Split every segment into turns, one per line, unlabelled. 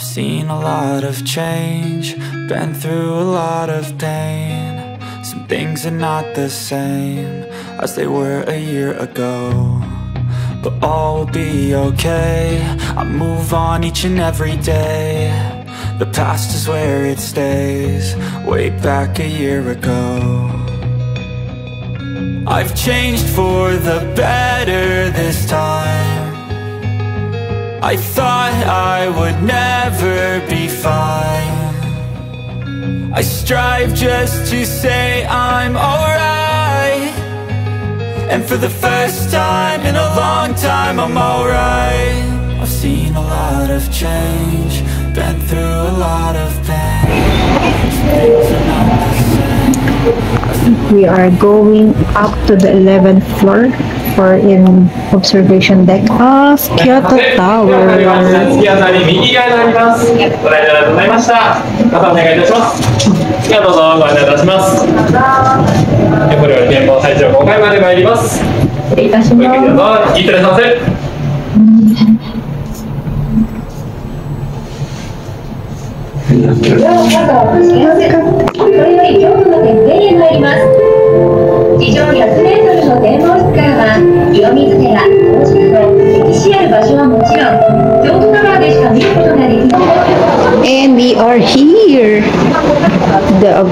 I've seen a lot of change, been through a lot of pain. Some things are not the same as they were a year ago, but all will be okay. I move on each and every day. The past is where it stays, way back a year ago. I've changed for the better this time. I thought I would never be fine. I strive just to say I'm alright, and for the first time in a long time I'm alright. I've seen a lot of change, been through a lot of pain. Things are not the same.
We are going up to the 11th floor for in observation deck of Kyoto Tower.
次は左右側になります。ご来場ありがとうございました。またお願いいたします。ではどうぞご案内いたします。これより展望最長5階まで参ります。
失礼いたします。
ごゆっくりどうぞ。いってらっしゃいませ。
これより京都の天庭へ参ります。地上100メートルの展望室からは清水寺、大宿の歴史ある場所はもちろん、京都タワーでしか見ることができない。
And we are here, the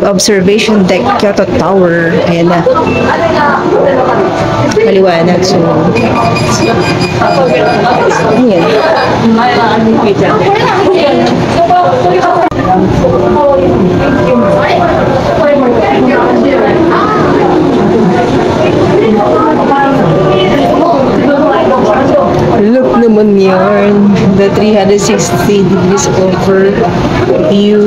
observation deck Kyoto Tower. And maliwanag, so look naman yun, the 360 degrees over view.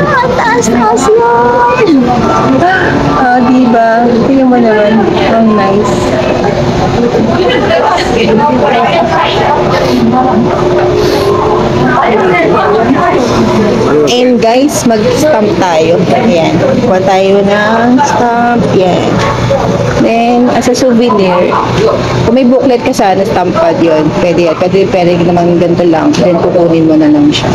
Ang taas-taas yun! Diba? Tingnan mo naman. Ang nice. And guys, mag-stamp tayo. Ayan. Kuha tayo ng stamp. Yan. Then, as a souvenir, kung may booklet ka sana, stamp pad yun. Pwede yan. Pwede naman ganito lang. Then, kukunin mo na lang siya.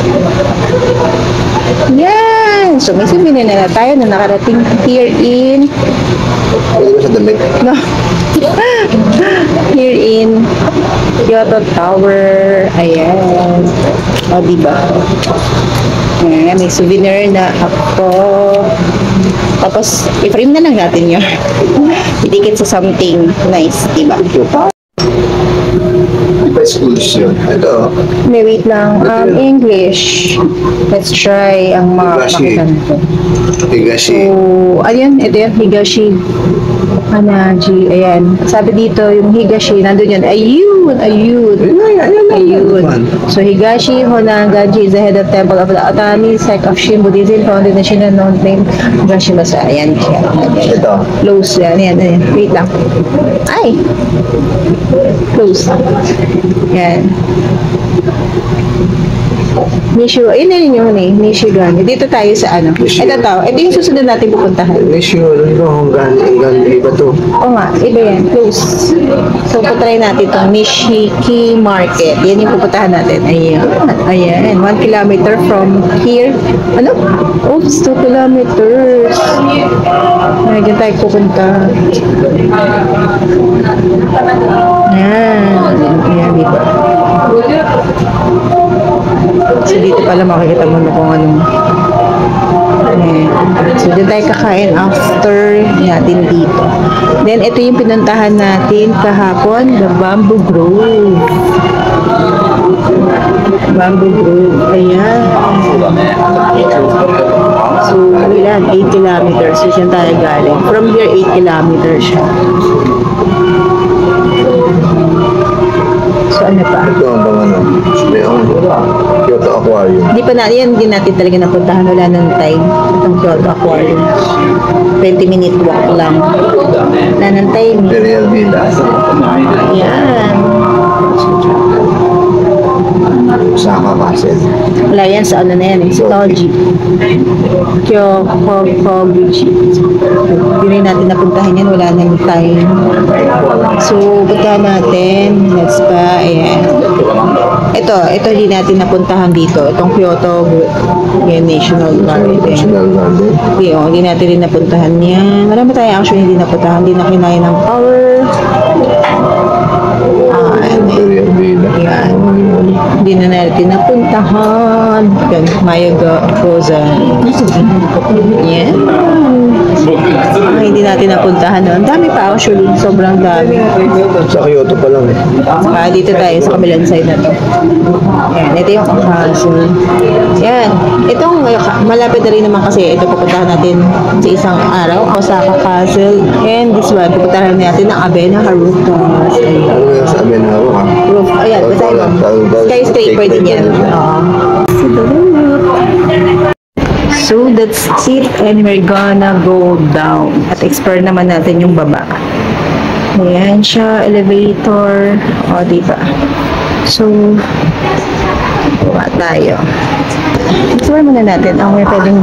Yan! So, may souvenir na tayo na nakarating here in... No. Here in Kyoto Tower. Ayan. O, diba? Ayan, may souvenir na ako. Tapos, i-frame na lang natin yun. Idikit sa something nice, diba?
Schools yun. Ito.
May wait lang. English. Let's try ang mga makita natin.
Higashi.
So, ayan. Ito yan. Higashi. Hanaji. Ayan. Sabi dito, yung Higashi, nandun yun. Ayun! Ayun! Ayun. So, Higashi Honagaji is the head of temple of the Atami sect of Shin Buddhism, founded in Shin and known name Higashimasa. Ayan.
Ito.
Close. Ayan. Ayan. Wait lang. Ay! Close. Yan. Nishiwa. Yun yung Nishigan. Dito tayo sa ano. Ito to. Ito yung susunod natin pupuntahan.
Nishiwa. Hanggang iba to.
Oo nga. Iba yan. Close. So, putry natin itong Nishiki Market. Yan yung pupuntahan natin. Ayan. Ayan. 1 kilometer from here. Ano? Oops. 2 kilometers. Ayan. Diyan tayo pupunta. Ayan. Ayan. Dito. So, dito pala makikita mo kung anong so, dito tayo kakain after natin dito. Then, ito yung pinuntahan natin kahapon, the Bamboo Grove. Bamboo Grove. Ayan. So, ilan? 8 kilometers. So, siya tayo galing. From here, 8 kilometers siya. So, ano pa?
Ito ang ano. Kyoto Aquarium.
Hindi pa na, yan din natin talaga napuntahan. Wala ng time. Itong Kyoto Aquarium. 20-minute walk lang. Wala ng time.
Imperial Villa.
Yan.
Sama Castle.
Wala yan sa ano na yan. Sa Toji. Kyokoguchi. Hindi natin napuntahan yan. Wala ng time. So, punta natin. Let's ba. Ayan. Ito ito hindi natin napuntahan dito. Itong Kyoto National Garden.
National Garden.
Hindi natin rin napuntahan yan. Marami tayo actually hindi napuntahan. Hindi na kinaya ng power.
Korean Villa.
Yan. Hindi na natin napuntahan. Yan. Mayaga Frozen. Yan. Hindi natin napuntahan noon. Dami pa actually. Sobrang dami.
Sa Kyoto pa lang eh.
Saka dito tayo sa kabilang side na to. Yan. Ito yung castle. Yan. Itong malapit na rin naman kasi ito pupuntahan natin sa isang araw. Osaka Castle. And this one, pupuntahan natin ang Abenaha Rooftops.
Ano yung sabi na ako ha?
Roof. Ayan. Basahin mo. Skyscraper din yan. So that's it, and we're gonna go down at explore naman natin yung baba. Ayan siya, elevator. O, diba? So, baba tayo. Explore muna natin ang may pwedeng.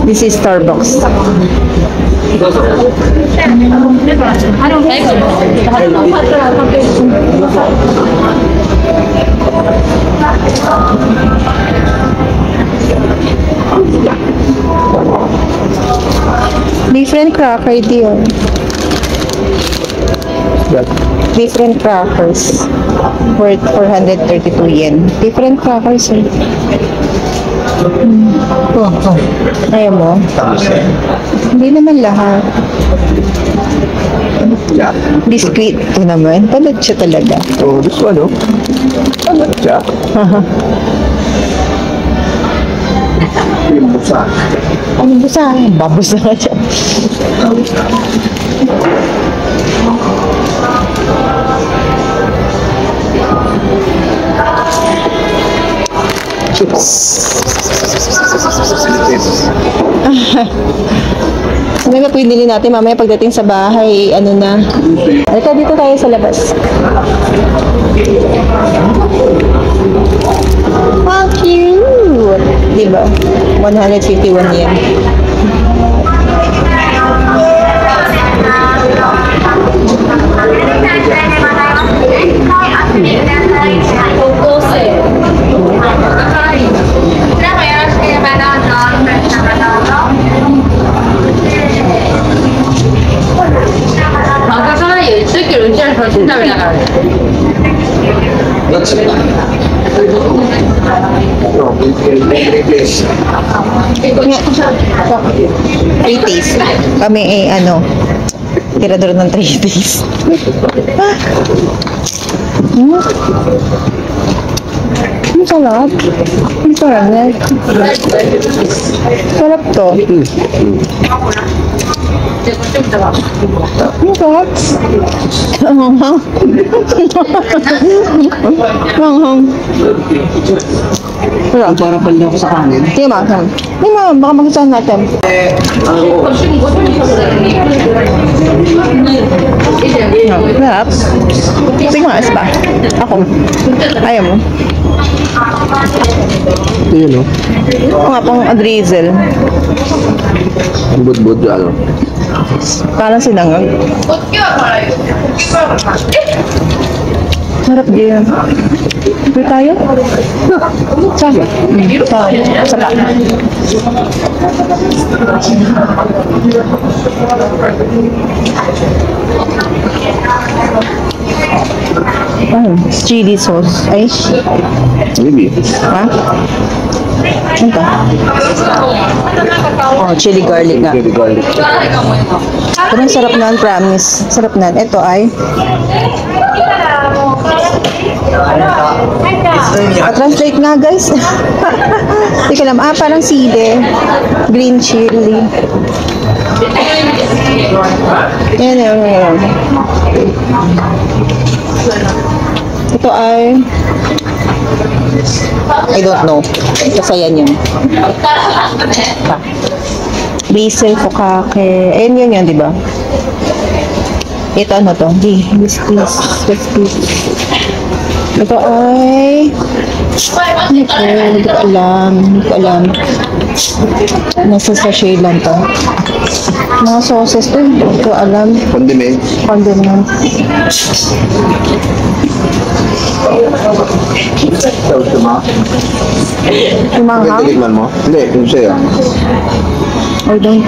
This is Starbucks. Different cracker deal. Different crackers. Worth 432 yen. Different crackers eh. Ayaw mo? Hindi naman lahat.
Yeah.
Biscuit. Ito naman. Palat siya talaga.
Oh, this one oh. Yeah. Yung busa.
Ano busa? Babusa nga siya. Ano ba pinili natin mamaya pagdating sa bahay, ano na. Halika dito tayo sa labas. How cute! Diba? 151 yen. Three days. Kami ano, tirador ng 3 days. Ang sarap. Ang sarap na. Sarap to. Ang sarap. Manghang. Manghang. Sarap.
Para pala ako sa kanin.
Sige ma. Hindi ma, baka magsasahan natin. Sarap. Sige ma, isa pa. Ako. Ayaw mo.
Yun oh.
Oo nga pang drizzle.
Ang budbud ano.
Parang sinangag. Sarap din. Pwede tayo? Saan? Saan? Chili sauce. Ay.
Maybe.
Ha? Ano to? Oh, chili garlic nga.
Very garlic.
Pero ang sarap na, promise. Sarap na. Ito ay translate nga guys. Hindi ko alam. Parang side. Green chili. Yan. Ito ay I don't know. Basta yan yun. Basil, fukake. Ayun yun, di ba? Ito ano to? This. Ito ay Hindi ko alam. Hindi ko alam. Nasa sachet lang to. Mga sauces to. Hindi ko alam.
Condiment.
Condiment.
Tapos diba?
Tumanghang?
Titikman mo? Hindi, kung sa'yo.
Or don't.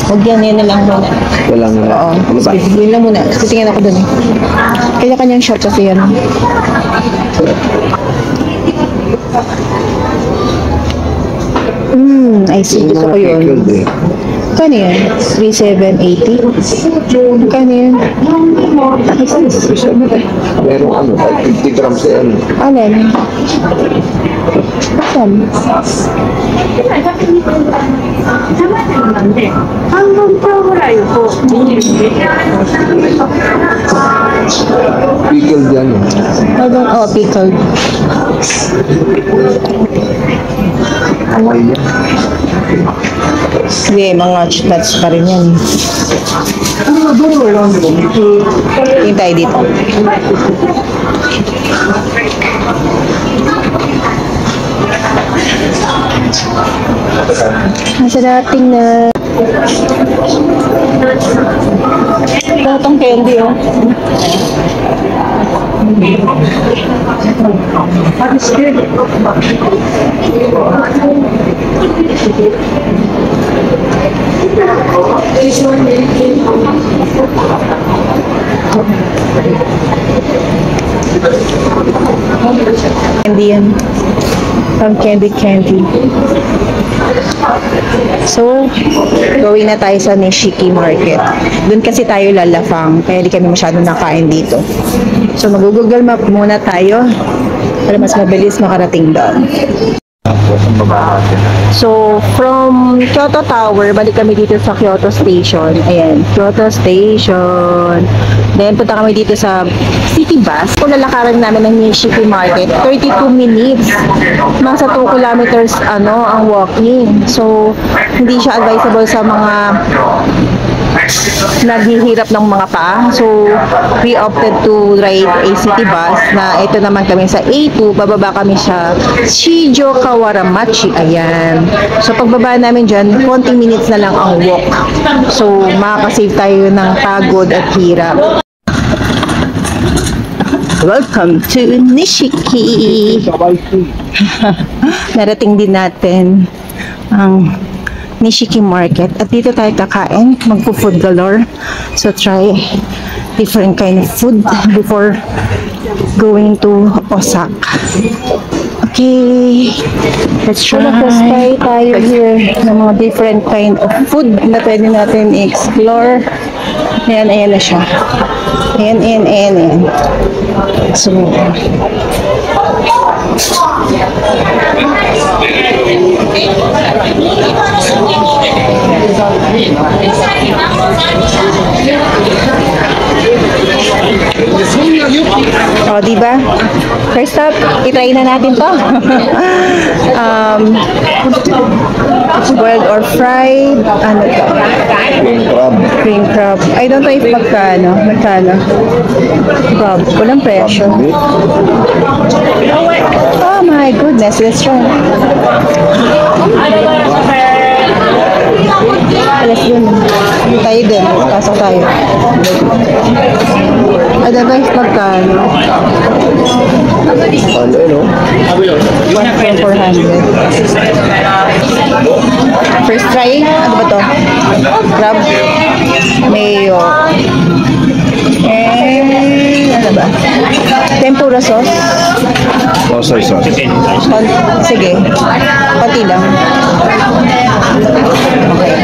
Huwag yan na lang muna.
Walang
Oo.
ano ba?
Yun lang muna. Titingin ako dun eh. Kanya-kanyang shot kasi yan. I see. Gusto ko yun.
Pickled eh.
Kano yun? 3,780? Kano yun?
Merong ano, 50 grams eh ano.
Alin? Asan?
Pickled yan eh.
Oh, pickled.
Away yan.
Hindi, mga nuts pa rin yan. Hintay dito. Nasa dating na itong candy oh. Candy yan. Pang candy. So, going na tayo sa Nishiki Market. Doon kasi tayo lalafang, kaya di kami masyadong nakain dito. So, mag-google map muna tayo para mas mabilis makarating doon. So, from Kyoto Tower, balik kami dito sa Kyoto Station. Ayan, Kyoto Station. Then, punta kami dito sa City Bus. Kung lalakaran namin ng Nishiki Market, 32 minutes. Nasa 2 kilometers, ang walking. So, hindi siya advisable sa mga naghihirap ng mga paa. So, we opted to ride a city bus na ito naman kami sa A2. Bababa kami sa Shijo Kawaramachi. Ayan. So, pagbaba namin dyan, 20 minutes na lang ang walk. So, makakasave tayo ng pagod at hirap. Welcome to Nishiki! Narating din natin ang Nishiki Market. At dito tayo kakain, magpo-food galore. So try different kind of food before going to Osaka. Okay, let's try. Try tayo here ng mga different kind of food na pwede natin i-explore. Ayan na siya. Ayan. So, oh, diba? First up, itry na natin to. Boiled or fried, ano to? Cream crab. I don't know if magkano. Crab. Walang presyo. Oh my goodness, let's try. Alas yun. Tayo din. Pasok tayo. I don't know if magkano.
Ano eh, no?
1,400. First try. Ano ba to? Crab. Mayo. Ano ba? Tempura sauce.
Oh, soy sauce.
Sige. Pati lang. Okay.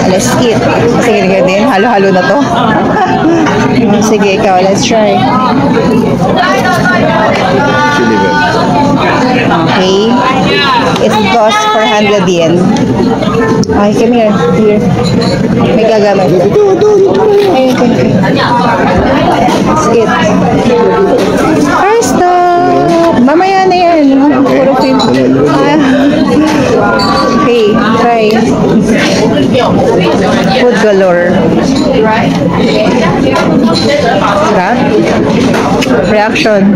Let's eat. Sige din. Halo-halo na to. Sige, ikaw. Let's try.
Chili well.
Okay. It costs 400 yen. Okay, come here. Here. May gagamit. Ayun, okay. Let's eat. First stop. Mamaya na yan. Puro film. Okay, try. Food galore. Sarap. Reaction.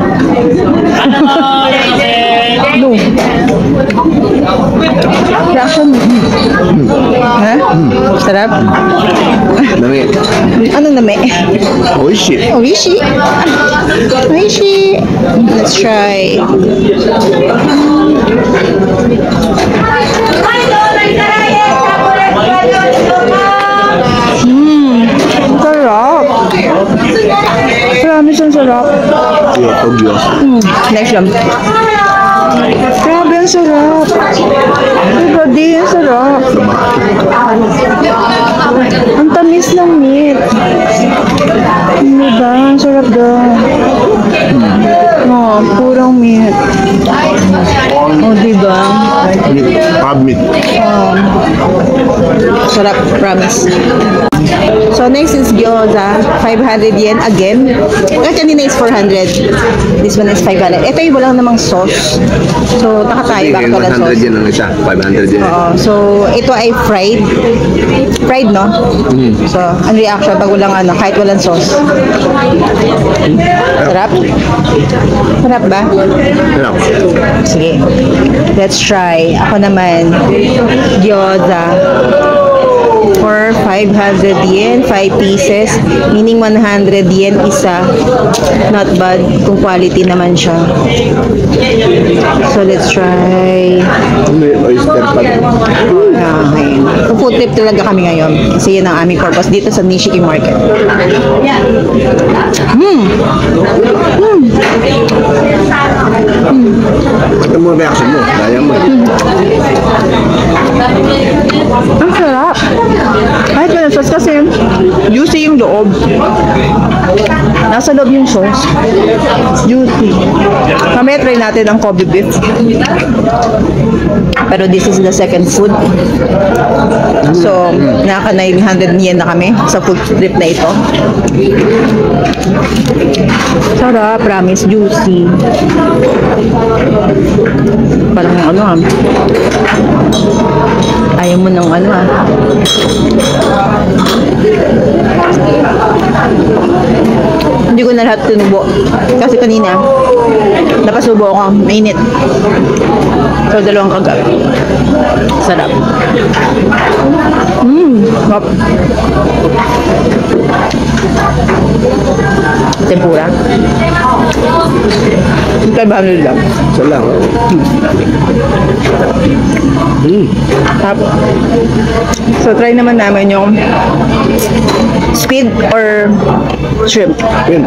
reaction mo? Ha? Sarap?
Nami.
Ano nami?
Oishi.
Oishi. Oishi. Let's try. Sarap. Promise ang sarap.
Obvious.
Next lang. Grabe, ang sarap. Diba, di, ang sarap. Ang tamis ng meat. Diba, ang sarap daw. Oh, purong meat. Oh, diba?
Crab meat.
Sarap, promise. So, next is gyoza. 500 yen again. Kanina is 400. This one is 500. Ito yung walang namang sauce. So, nakakaiba
Tingin,
ka lang
100
sauce.
yen ang isa. 500 yen.
Oo. So, ito ay fried. Fried, no? So, ang reaction pag walang ano, kahit walang sauce. Sarap? Sarap ba?
Sarap.
Sige. Let's try. Ako naman. Gyoza. For 500 yen, 5 pieces. Meaning 100 yen isa. Not bad kung quality naman siya. So, let's try.
May oyster pa rin.
Okay. So, food trip talaga kami ngayon. Kasi yun ang aming purpose dito sa Nishiki Market.
Ba't mo reaction mo? Daya mo.
Ang sarap. Kahit wala sauce kasi juicy yung loob. Nasa loob yung sauce. Juicy. Mamaya try natin ang Kobe beef. Pero this is the second food. So, naka 900 yen na kami sa food trip na ito. Sarap, promise, juicy. Parang ano ayaw mo ng ano Hindi ko na lahat tinubo. Kasi kanina, napasubo ako. Mainit. So, dalawang kagat. Sarap. Sarap. Tempura. 500 lang.
Isa lang.
Sarap. So, try naman namin yung squid or shrimp.
Yun.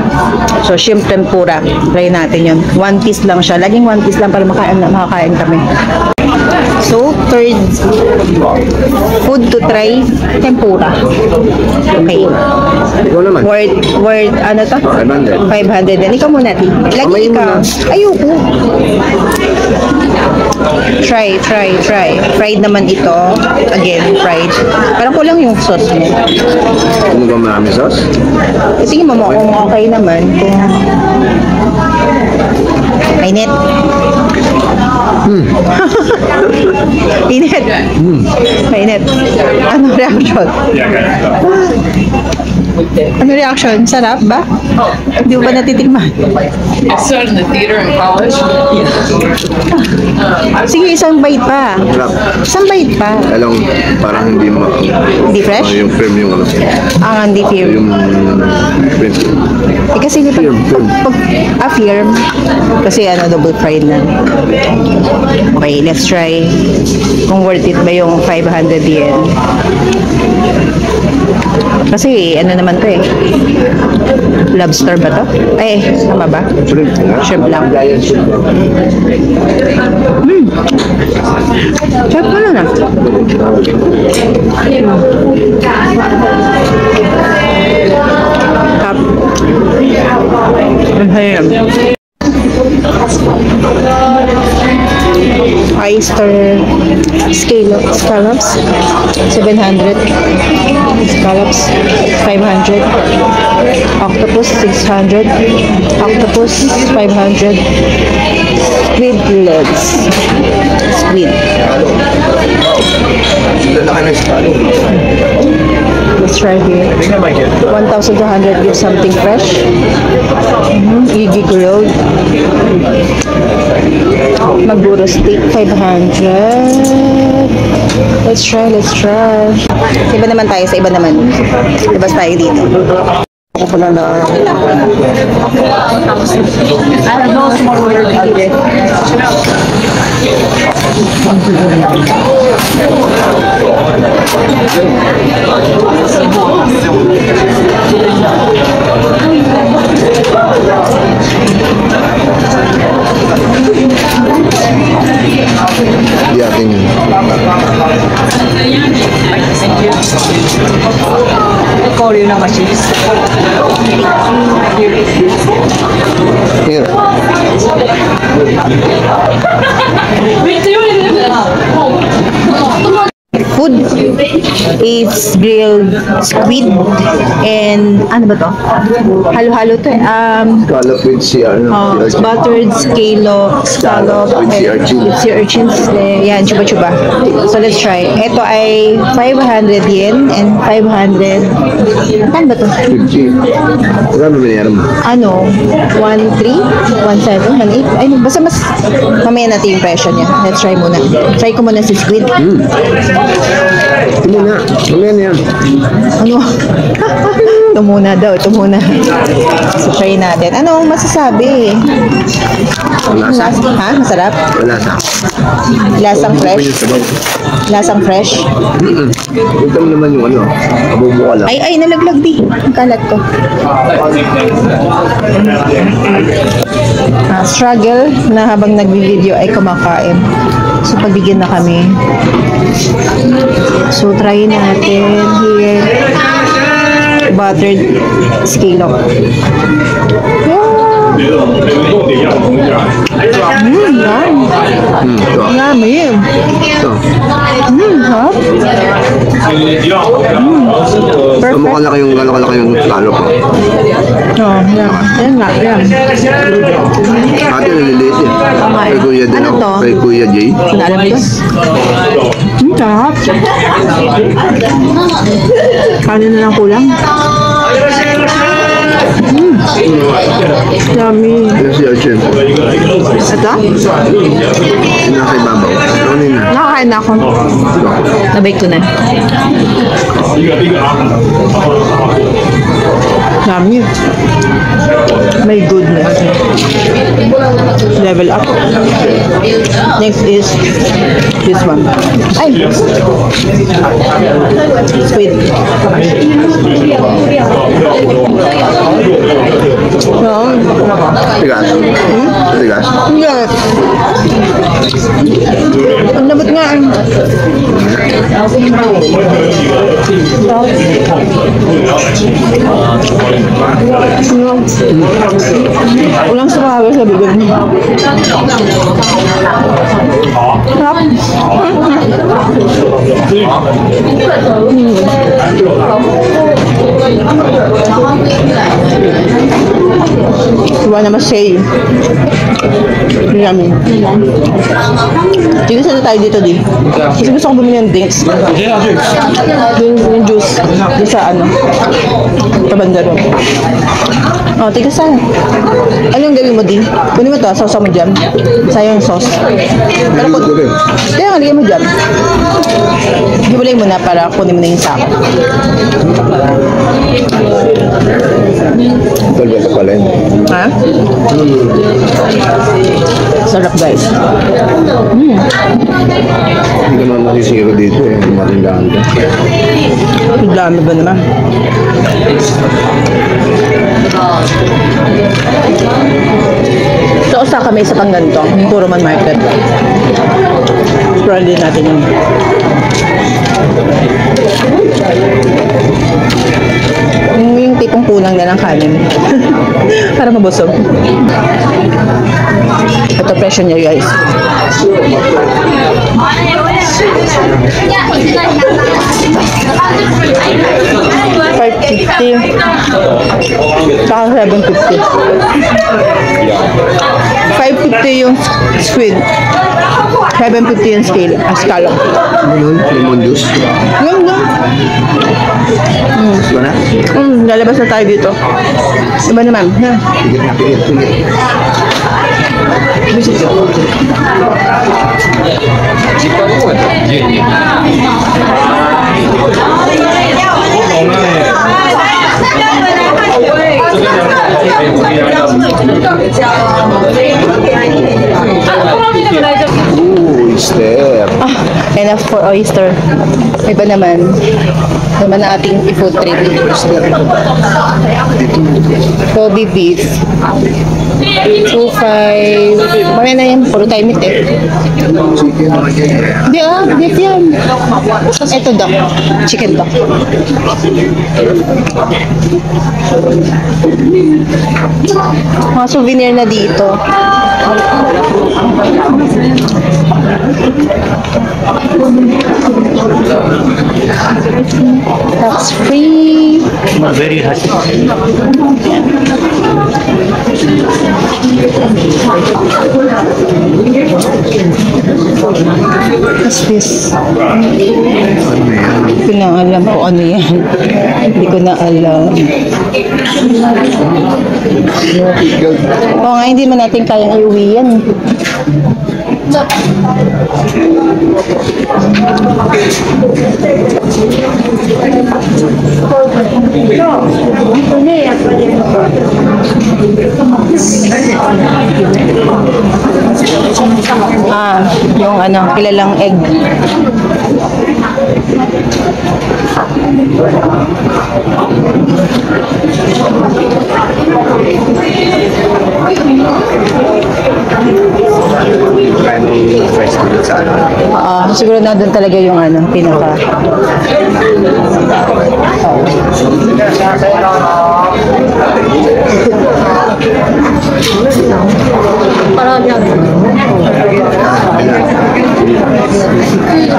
So, shrimp tempura. Try natin yun. 1 piece lang siya. Laging 1 piece lang para makakain kami. So, third food to try, tempura. Okay.
Ikaw naman.
Word, ano to?
500.
500 din. Ikaw muna, Ti. Lagi
Kamay mo
ikaw.
na.
Ayoko. Try. Fried naman ito. Again, fried. Parang kulang yung sauce mo.
Ano ba marami sauce?
Tingin mo kung okay naman. Kung mainit. Init. Mainit. Ano reaction? Ano reaction? Sarap ba? Hindi mo ba natitikman?
I started in the theater in college.
Sige, isang bite pa.
Sarap.
Isang bite pa.
Alam, parang hindi mo.
Hindi fresh?
Yung firm yung ano.
Ang hindi firm.
Yung print.
Eh kasi hindi
Firm.
firm. Kasi ano, double fried na. Okay, let's try kung worth it ba yung 500 yen. Kasi ano naman to lobster ba to? Ay, tama ba?
Shrimp.
Shrimp lang. Sarap mo na. Cup. Oyster scallops 700, scallops 500, octopus 600, octopus 500, squid legs, squid. Let's try here. 1,200 gives something fresh. Iggy grilled. Maguro steak 500. Let's try, let's try. Iba naman tayo sa iba naman. Labas tayo dito.
Ako pala na... Di atin yun.
Korean na machines.
Here.
Food is grilled squid and ano ba to? Halo-halo to eh.
Scallop with sea
Buttered scallop
With sea urchin.
with sea urchins. Yan, chuba-chuba. So let's try. Ito ay 500 yen and 500. Saan ba to?
50. Wala ba binayaran mo?
Ano? 1.3? 1.7? 1.8? Ay, basta mas mamaya natin yung presyo niya. Let's try muna. Try ko muna si squid.
Ito muna. Mamaya na yan.
Ano? Ito muna daw. Ito muna. So, try natin. Ano masasabi?
Lasa.
Ha? Masarap?
Wala sa.
Lasang fresh? Lasang fresh?
Ito mo naman yung ano. Kabubuka lang.
Ay, nalaglag di. Ang kalat ko. Struggle na habang nagbi-video ay kumakain. So, pagbigyan na kami. So, try natin here. Buttered scallop. Yummy.
Ito.
Hot.
Kamukha laki yung gano'n kalaki yung scallop.
Oh, yan. Yan nga, yan.
Ate, naliliit eh. Kay Kuya din
Ano
ako.
to?
Kay Kuya Jay.
Alam ko. Sarap. Kanin na lang kulang. Yummy.
Ano si Archie?
Ito?
Yung nasa ibabaw. Ano yun na?
Nakakain na ako. Nabake ko na. Yummy. May goodness. Level up. Next is this one. Ay! Squid.
Tigas. Tigas.
Yes. Ang labot nga. Ulang saraga sa bibig mo. Sarap. Iba naman say. Yummy. Sige, saan na tayo dito, di? Kasi gusto ko bumili ng drinks. Yung juice. Yung sa ano. Kabanda ron. Oh, tiga saan? Anong gawin mo, di? Kunin mo to, sauce mo dyan. Sayang sauce. Pero kung... Kaya nga, lagyan mo dyan. Hibulay mo na para kunin mo na yung sako.
Talba ka pala yun.
Ha? Sarap, guys.
Hindi naman masisiro dito eh. Matindahan ka.
Ang dami ba naman? So, usa kami sa pang ganito. Puro man market. Explore din natin yun. Yung tipong kulang na ng kanin. Para mabusog. Ito presyo niya, guys. $5.50. Saka $7.50. $5.50 yung squid. $7.50 yung scallop.
Ano yun? Lemon juice?
Yun, yun.
Gusto na?
Lalabas na tayo dito. Iba naman. Ha?
Pigit na, pigit, pigit. Oyster.
Enough for oyster. Iba naman. Naman na ating i-food trip. Kobe beef. 2.5. Mamaya na yan. Puro tayo meat eh. Hindi beef yan. Ito doc. Chicken doc. Mga souvenir na dito. Tax free.
Very happy.
What's this? Hindi ko na alam kung ano yan. Hindi ko na alam. Oo nga, hindi man natin kayang iuwi yan. Yung ano, kilalang egg. Siguro na doon talaga yung ano, pinaka.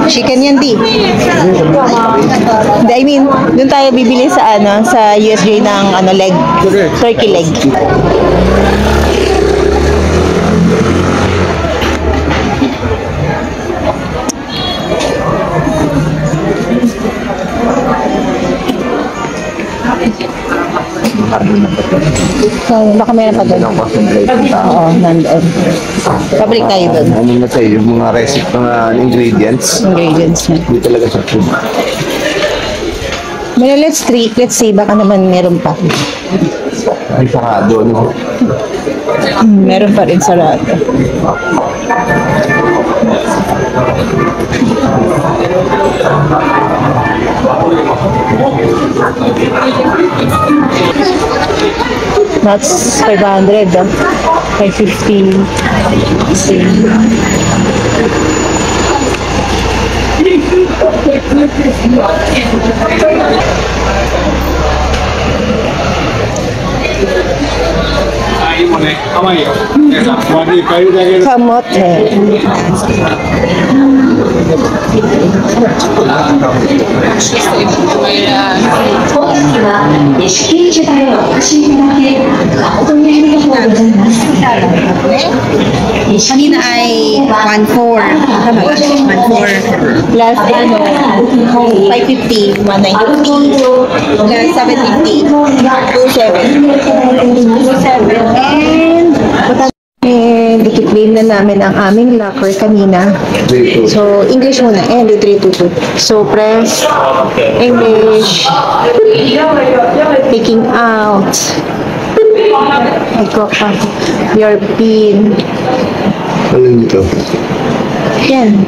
Chicken yan, di. I mean, doon tayo bibili sa ano, sa USJ ng ano leg, turkey leg. Baka meron pa doon. Oo, nandoon. Pabalik tayo doon.
Ano na tayo, yung mga recipe, mga ingredients.
Ingredients na.
Hindi talaga sa food.
Pero let's see, baka naman meron pa.
Ay, sarado, no?
Meron pa rin sarado. That's 500, 550. Kamote.
本日は四季市場へお越しいただき誠にありがとうございます。
Kanina ay 1.4. Tama ba? 1.4. Plus ano, 550, 190. Plus 750. 27. And i-claim na namin ang aming locker kanina. So, English muna. And 322. So, press English. Taking out. Ikaw pa. Your pin.
Ano nito?
Yan.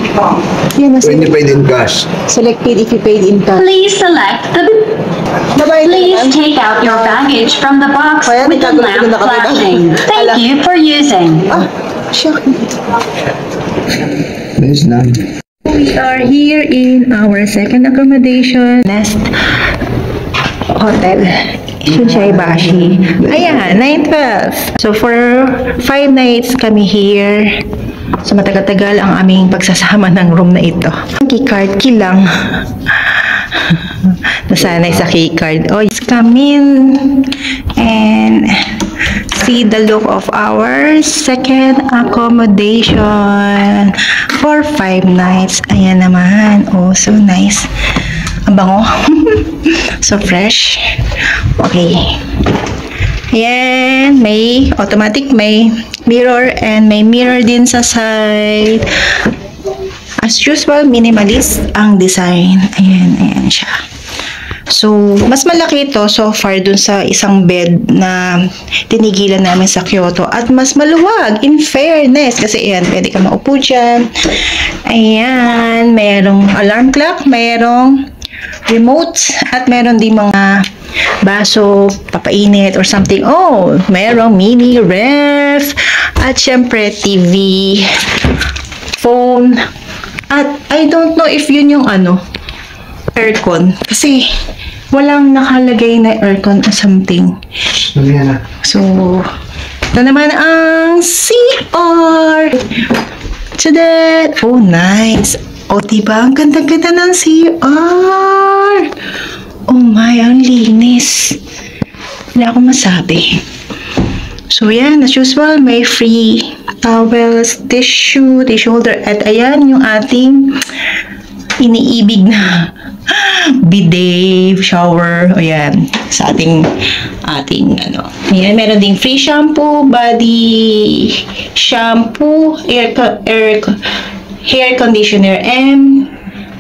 Yan.
Pwede paid in cash.
Select paid if you paid in cash.
Please select the. Please take out your baggage from the box with the lamp flashing. Thank you for using.
Sure.
Nice na.
We are here in our second accommodation. Nest Hotel. Shinsaibashi. Ayan, 912. So for 5 nights kami here. So matagal-tagal ang aming pagsasama ng room na ito. Keycard, kilang. Nasanay sa keycard. Oh, let's come in and see the look of our second accommodation for 5 nights. Ayan naman. Oh, so nice. Ang bango. So fresh. Okay. Ayan, may automatic, may mirror, and may mirror din sa side. As usual, minimalist ang design. Ayan siya. So, mas malaki ito so far dun sa isang bed na tinigilan namin sa Kyoto. At mas maluwag, in fairness. Kasi ayan, pwede ka maupo dyan. Ayan, merong alarm clock, merong remote, at meron din mga baso, papainit or something. Oh, merong mini ref. At syempre, TV, phone. At I don't know if yun yung aircon. Kasi walang nakalagay na aircon or something. So, ito naman ang CR. Tada! Oh, nice. Oh, diba? Ang ganda-ganda ng CR. Oh my, ang linis. Wala akong masabi. So, yan. As usual, may free towels, tissue holder. At ayan, yung ating iniibig na bidet, shower. O yan. Sa ating Ayan, meron ding free shampoo, body shampoo, hair conditioner, and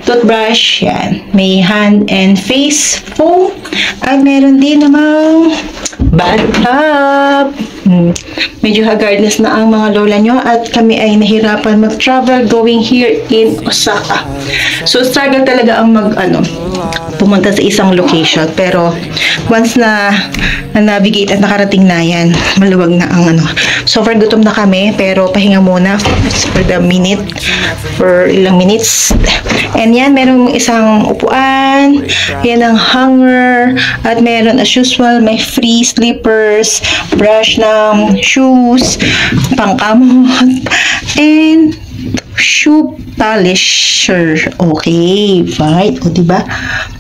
toothbrush. Yan. May hand and face foam. At meron din namang bathtub. Medyo haggardness na ang mga lola nyo at kami ay nahirapan mag-travel going here in Osaka. So, struggle talaga ang pumunta sa isang location. Pero, once na navigate at nakarating na yan, maluwag na ang So, far gutom na kami, pero pahinga muna for ilang minutes. And yan, meron isang upuan, yan ang hanger, at meron as usual, may free slippers, brush ng shoes, pangkamot, and shoe polisher. Okay, right? O, diba?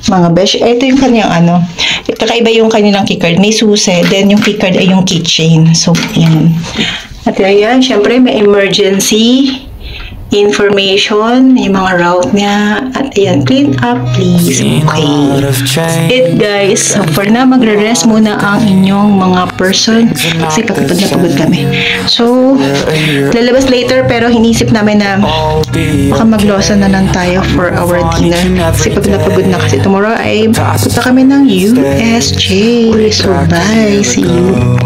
Mga besh. Ito yung kanyang kakaiba yung kanilang keycard. May susi. Then, yung keycard ay yung keychain. So, yan. At ayan, syempre, may emergency information, yung mga route niya, at ayan, clean up please. Okay, it guys. So for na, magre-rest muna ang inyong mga person kasi pagod na pagod kami. So lalabas later, pero hinisip namin na baka maglosan na lang tayo for our dinner kasi pagod na kasi tomorrow ay punta kami ng USJ. So bye, see you.